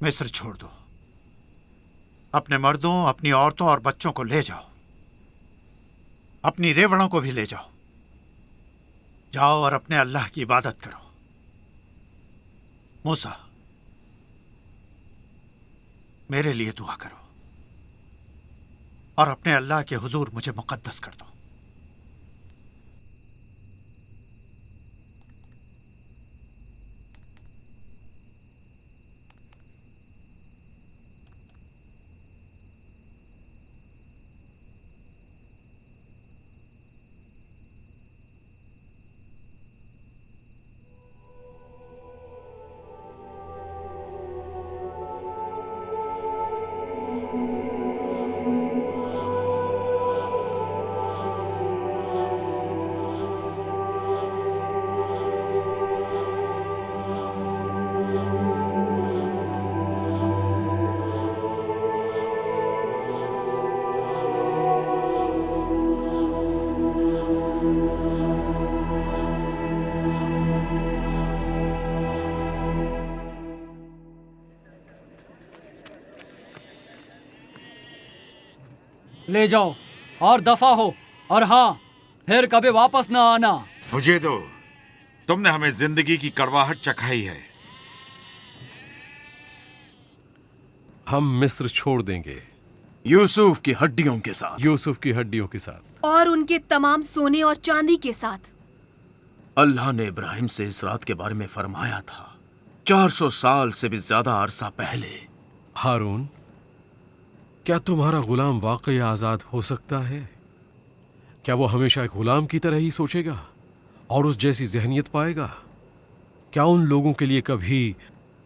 मिस्र छोड़ दो। अपने मर्दों, अपनी औरतों और बच्चों को ले जाओ। अपनी रेवड़ों को भी ले जाओ। जाओ और अपने अल्लाह की इबादत करो। मूसा, मेरे लिए दुआ करो और अपने अल्लाह के हुजूर मुझे मुकद्दस कर दो। ले जाओ और दफा हो, और हाँ, फिर कभी वापस ना आना। मुझे दो। तुमने हमें जिंदगी की कड़वाहट चखाई है। हम मिस्र छोड़ देंगे, यूसुफ की हड्डियों के साथ। यूसुफ की हड्डियों के साथ और उनके तमाम सोने और चांदी के साथ। अल्लाह ने इब्राहिम से इस रात के बारे में फरमाया था, 400 साल से भी ज्यादा अरसा पहले। हारून, क्या तुम्हारा गुलाम वाकई आजाद हो सकता है? क्या वो हमेशा एक गुलाम की तरह ही सोचेगा और उस जैसी जहनियत पाएगा? क्या उन लोगों के लिए कभी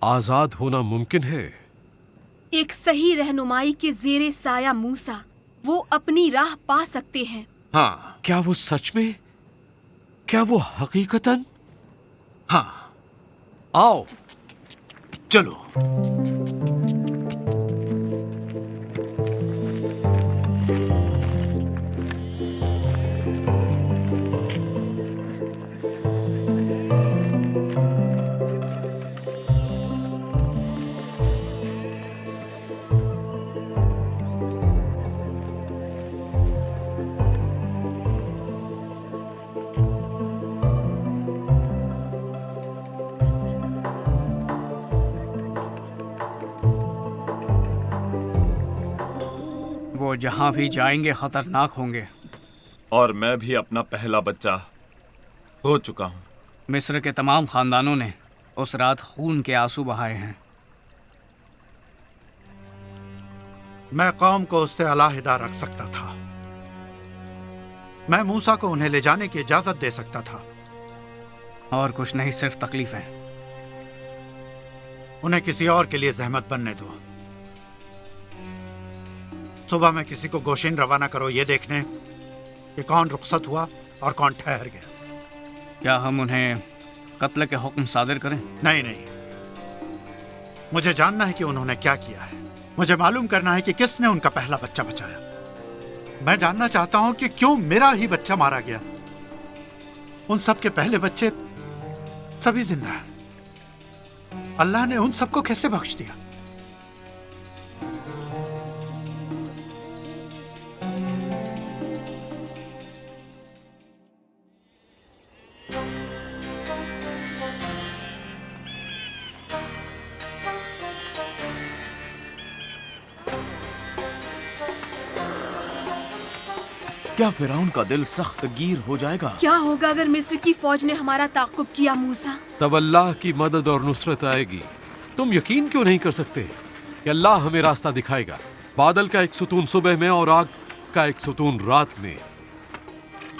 आजाद होना मुमकिन है? एक सही रहनुमाई के ज़ेरे साया मूसा वो अपनी राह पा सकते हैं। हाँ। क्या वो सच में? क्या वो हकीकतन? हाँ। आओ चलो। वो जहाँ भी जाएंगे खतरनाक होंगे। और मैं भी अपना पहला बच्चा हो चुका हूँ। मिस्र के तमाम खानदानों ने उस रात खून के आंसू बहाए हैं। मैं कौम को उससे अलहदा रख सकता था। मैं मूसा को उन्हें ले जाने की इजाजत दे सकता था। और कुछ नहीं, सिर्फ तकलीफें। उन्हें किसी और के लिए जहमत बनने दो। सुबह में किसी को गोशिन रवाना करो ये देखने कि कौन रुखसत हुआ और कौन ठहर गया। क्या हम उन्हें कत्ल के हुक्म सादिर करें? नहीं नहीं, मुझे जानना है कि उन्होंने क्या किया है। मुझे मालूम करना है कि किसने उनका पहला बच्चा बचाया। मैं जानना चाहता हूं कि क्यों मेरा ही बच्चा मारा गया। उन सब के पहले बच्चे सभी जिंदा हैं। अल्लाह ने उन सबको कैसे बख्श दिया? क्या फिरौन का दिल सख्त गिर हो जाएगा? क्या होगा अगर मिस्र की फौज ने हमारा ताक़ुब किया मूसा? तब अल्लाह की मदद और नुसरत आएगी। तुम यकीन क्यों नहीं कर सकते कि अल्लाह हमें रास्ता दिखाएगा? बादल का एक सुतून सुबह में और आग का एक सुतून रात में।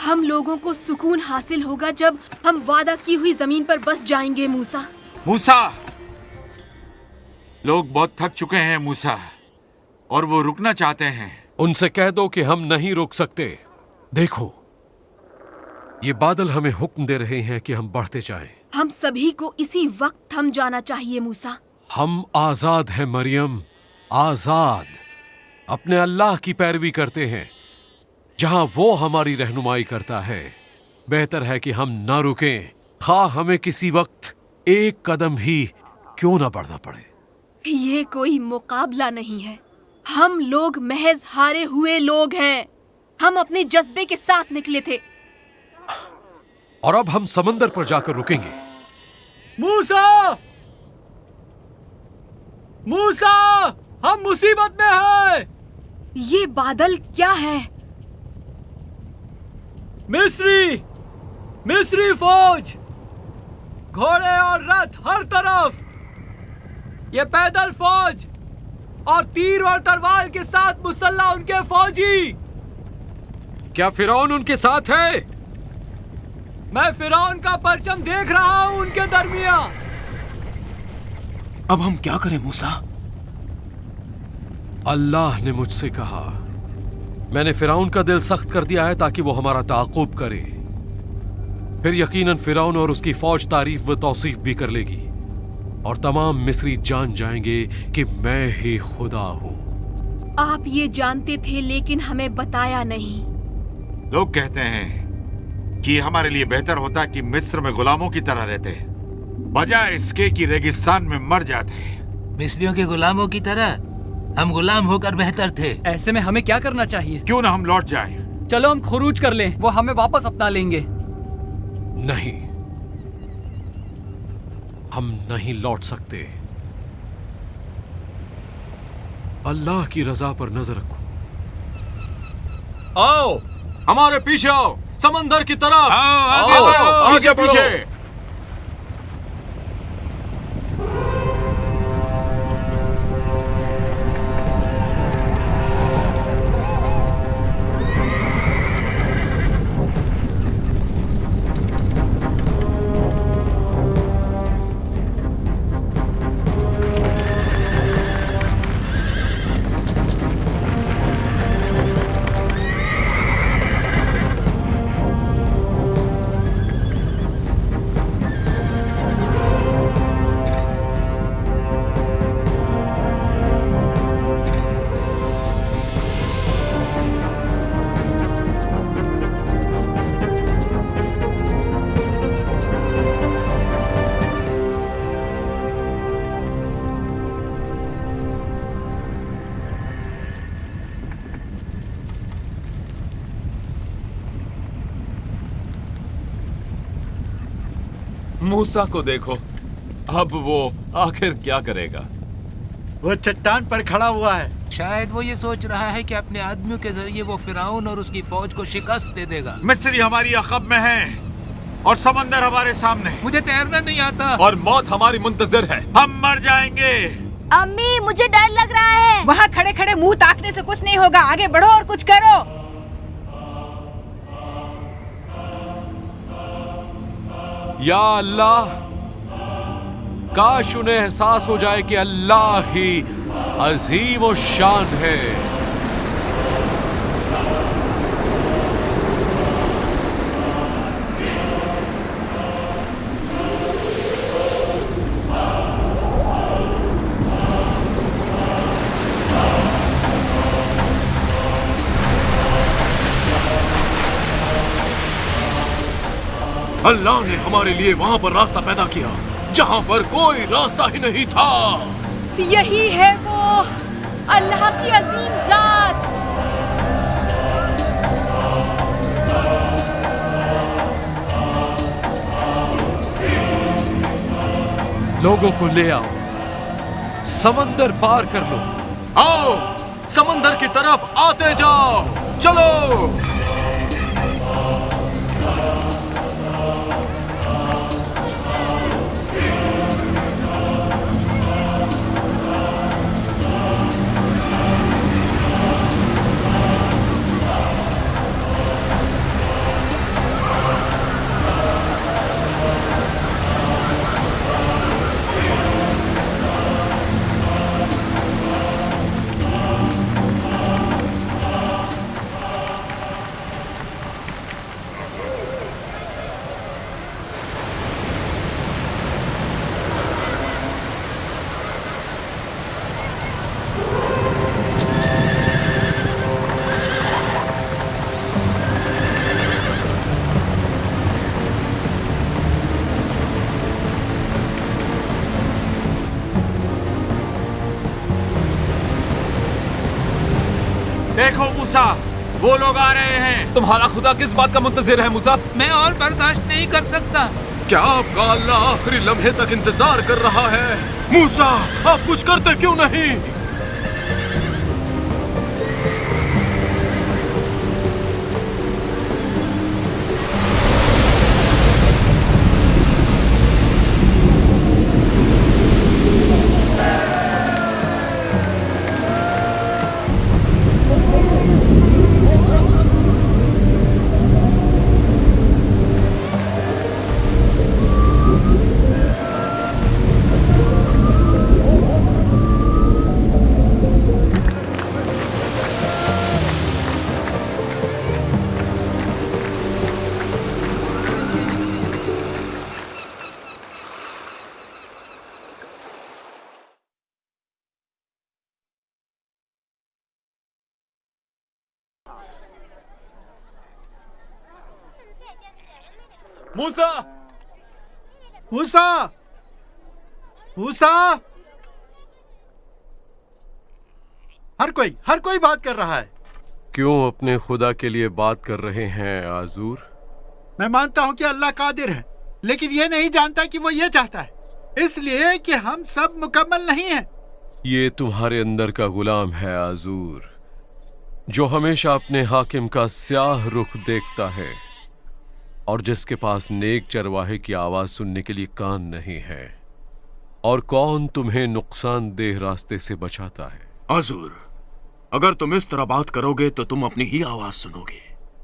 हम लोगों को सुकून हासिल होगा जब हम वादा की हुई जमीन पर बस जाएंगे मूसा। मूसा, लोग बहुत थक चुके हैं मूसा, और वो रुकना चाहते हैं। उनसे कह दो कि हम नहीं रुक सकते। देखो, ये बादल हमें हुक्म दे रहे हैं कि हम बढ़ते जाएं। हम सभी को इसी वक्त थम जाना चाहिए मूसा। हम आजाद हैं मरियम, आजाद। अपने अल्लाह की पैरवी करते हैं जहां वो हमारी रहनुमाई करता है। बेहतर है कि हम ना रुकें, खा हमें किसी वक्त एक कदम ही क्यों ना बढ़ना पड़े। ये कोई मुकाबला नहीं है। हम लोग महज हारे हुए लोग हैं। हम अपने जज्बे के साथ निकले थे। और अब हम समंदर पर जाकर रुकेंगे। मूसा! मूसा! हम मुसीबत में हैं! ये बादल क्या है? मिस्री फौज! घोड़े और रथ हर तरफ! ये पैदल फौज और तीर और तलवार के साथ मुसल्ला उनके फौजी! क्या फिरौन उनके साथ है? मैं फिरौन का परचम देख रहा हूं उनके दरमिया। अब हम क्या करें मूसा? अल्लाह ने मुझसे कहा, मैंने फिरौन का दिल सख्त कर दिया है ताकि वो हमारा ताक़ुब करे। फिर यकीनन फिरौन और उसकी फौज तारीफ व तौसीफ भी कर लेगी और तमाम मिस्री जान जाएंगे कि मैं ही खुदा हूं। आप ये जानते थे लेकिन हमें बताया नहीं। लोग कहते हैं कि हमारे लिए बेहतर होता कि मिस्र में गुलामों की तरह रहते, बजाय इसके कि रेगिस्तान में मर जाते। मिस्रियों के गुलामों की तरह हम गुलाम होकर बेहतर थे। ऐसे में हमें क्या करना चाहिए? क्यों ना हम लौट जाएं? चलो हम खुरूज कर लें, वो हमें वापस अपना लेंगे। नहीं, हम नहीं लौट सकते। अल्लाह की रजा पर नजर रखो। आओ, हमारे पीछे आओ, समंदर की तरफ। आगे आओ, बढ़ो, आगे पीछे। मूसा को देखो, अब वो आखिर क्या करेगा? वो चट्टान पर खड़ा हुआ है। शायद वो ये सोच रहा है कि अपने आदमियों के जरिए वो फिरौन और उसकी फौज को शिकस्त दे देगा। मिस्री हमारी अक़ब में है और समंदर हमारे सामने। मुझे तैरना नहीं आता और मौत हमारी मुंतजर है। हम मर जाएंगे। अम्मी, मुझे डर लग रहा है। वहाँ खड़े खड़े मुंह ताकने से कुछ नहीं होगा। आगे बढ़ो और कुछ करो। या अल्लाह, काश उन्हें एहसास हो जाए कि अल्लाह ही अजीम और शान है। अल्लाह ने हमारे लिए वहां पर रास्ता पैदा किया जहां पर कोई रास्ता ही नहीं था। यही है वो अल्लाह की अजीम जात। लोगों को ले आओ, समंदर पार कर लो। आओ, समंदर की तरफ आते जाओ, चलो। मूसा, वो लोग आ रहे हैं। तुम्हारा खुदा किस बात का मुंतजिर है मूसा? मैं और बर्दाश्त नहीं कर सकता। क्या आपका अल्लाह आखिरी लम्हे तक इंतजार कर रहा है? मूसा, आप कुछ करते क्यों नहीं? मूसा, मूसा, मूसा, हर कोई बात कर रहा है। क्यों अपने खुदा के लिए बात कर रहे हैं आजूर? मैं मानता हूं कि अल्लाह कादिर है, लेकिन ये नहीं जानता कि वो ये चाहता है, इसलिए कि हम सब मुकम्मल नहीं हैं। ये तुम्हारे अंदर का गुलाम है आजूर, जो हमेशा अपने हाकिम का स्याह रुख देखता है और जिसके पास नेक चरवाहे की आवाज सुनने के लिए कान नहीं है। और कौन तुम्हें नुकसानदेह रास्ते से बचाता है? आजूर, अगर तुम इस तरह बात करोगे तो तुम अपनी ही आवाज सुनोगे।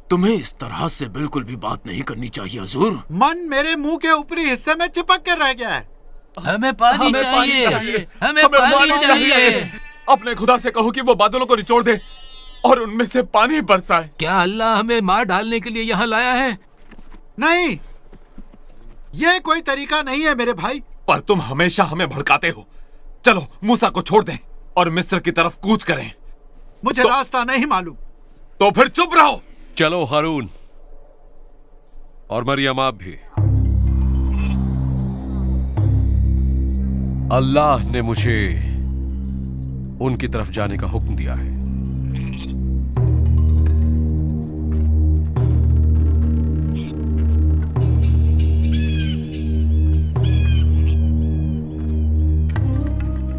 तुम्हें इस तरह से बिल्कुल भी बात नहीं करनी चाहिए आजूर। मन मेरे मुंह के ऊपरी हिस्से में चिपक कर रह गया है। हमें पानी चाहिए, हमें पानी चाहिए। अपने खुदा से कहो कि वो बादलों को निचोड़ दे और उनमें से पानी बरसाए। क्या अल्लाह हमें मार डालने के लिए यहाँ लाया है? नहीं, ये कोई तरीका नहीं है मेरे भाई। पर तुम हमेशा हमें भड़काते हो। चलो मूसा को छोड़ दें और मिस्र की तरफ कूच करें। मुझे रास्ता नहीं मालूम। तो फिर चुप रहो। चलो हारून और मरियम, आप भी। अल्लाह ने मुझे उनकी तरफ जाने का हुक्म दिया है।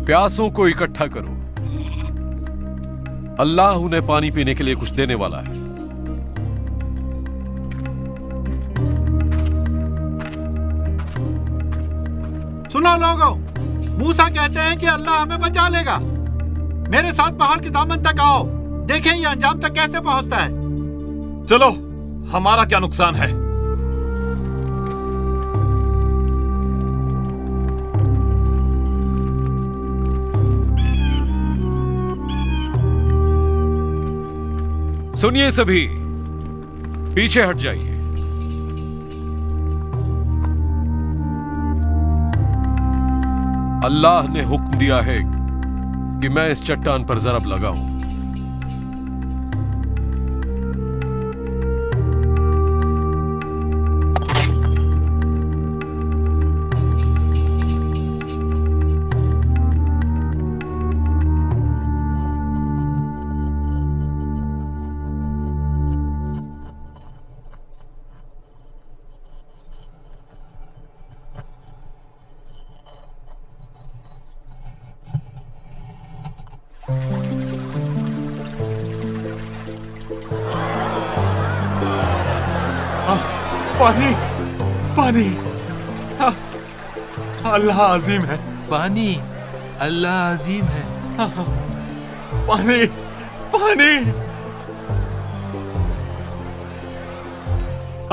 प्यासों को इकट्ठा करो, अल्लाह उन्हें पानी पीने के लिए कुछ देने वाला है। सुनो लोगों, मूसा कहते हैं कि अल्लाह हमें बचा लेगा। मेरे साथ पहाड़ के दामन तक आओ, देखें ये अंजाम तक कैसे पहुंचता है। चलो, हमारा क्या नुकसान है? सुनिए सभी, पीछे हट जाइए। अल्लाह ने हुक्म दिया है कि मैं इस चट्टान पर जरब लगाऊं। पानी, पानी, अल्लाह अजीम है। पानी, अल्लाह अजीम है। पानी, पानी।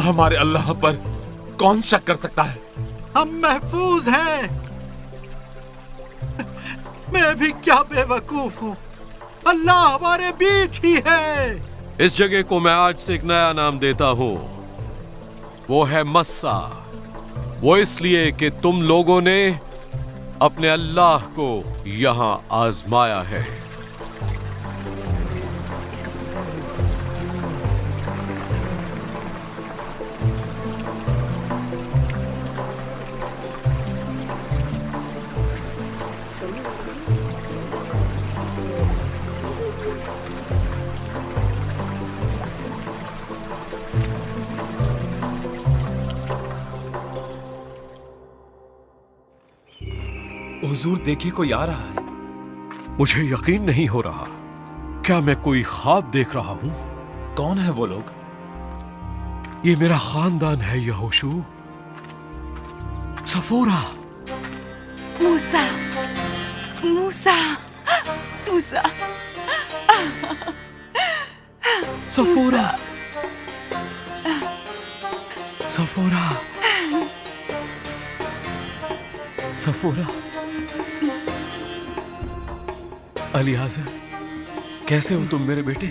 हमारे अल्लाह पर कौन शक कर सकता है? हम महफूज हैं। मैं भी क्या बेवकूफ हूँ, अल्लाह हमारे बीच ही है। इस जगह को मैं आज से एक नया नाम देता हूं, वो है मस्सा। वो इसलिए कि तुम लोगों ने अपने अल्लाह को यहां आजमाया है। हुजूर देखिए कोई आ रहा है। मुझे यकीन नहीं हो रहा, क्या मैं कोई ख्वाब देख रहा हूं? कौन है वो लोग? ये मेरा खानदान है यहोशू। सफोरा। मूसा, मूसा, मूसा, सफोरा, सफोरा, सफोरा। अलियाज़र, कैसे हो तुम मेरे बेटे?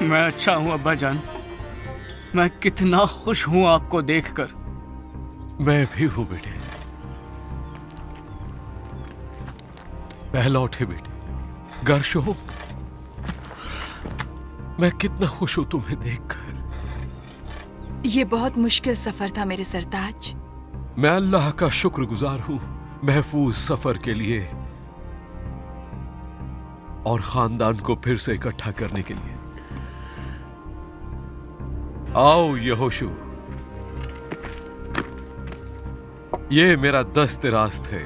मैं अच्छा हूं अब्बा जान। मैं कितना खुश हूं आपको देखकर। मैं भी हूं बेटे। पहला उठे बेटे। गर्शो, मैं कितना खुश हूं तुम्हें देखकर। ये बहुत मुश्किल सफर था मेरे सरताज। मैं अल्लाह का शुक्रगुजार हूं महफूज सफर के लिए और खानदान को फिर से इकट्ठा करने के लिए। आओ यहोशू, ये मेरा दस्त रास्त है।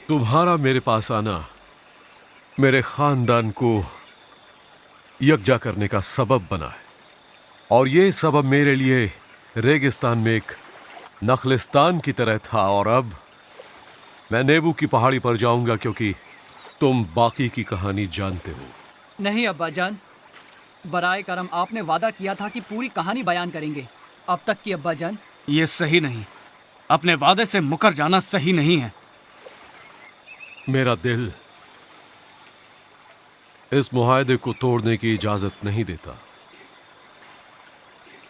तुम्हारा मेरे पास आना मेरे खानदान को यकजा करने का सबब बना है और ये सबब मेरे लिए रेगिस्तान में एक नखलिस्तान की तरह था और अब मैं नेबू की पहाड़ी पर जाऊंगा क्योंकि तुम बाकी की कहानी जानते हो। नहीं अब्बा जान, बराए करम आपने वादा किया था कि पूरी कहानी बयान करेंगे। अब तक की अब्बा जान। ये सही नहीं, अपने वादे से मुकर जाना सही नहीं है। मेरा दिल इस मुआहदे को तोड़ने की इजाजत नहीं देता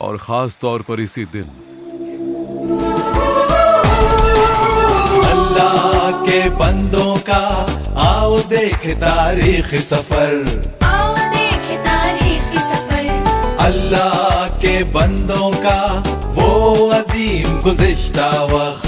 और खास तौर पर इसी दिन। अल्लाह के बंदों का आओ देख तारीख सफर, आओ देख तारीख सफर। अल्लाह के बंदों का वो अजीम गुज़िश्ता वक्त।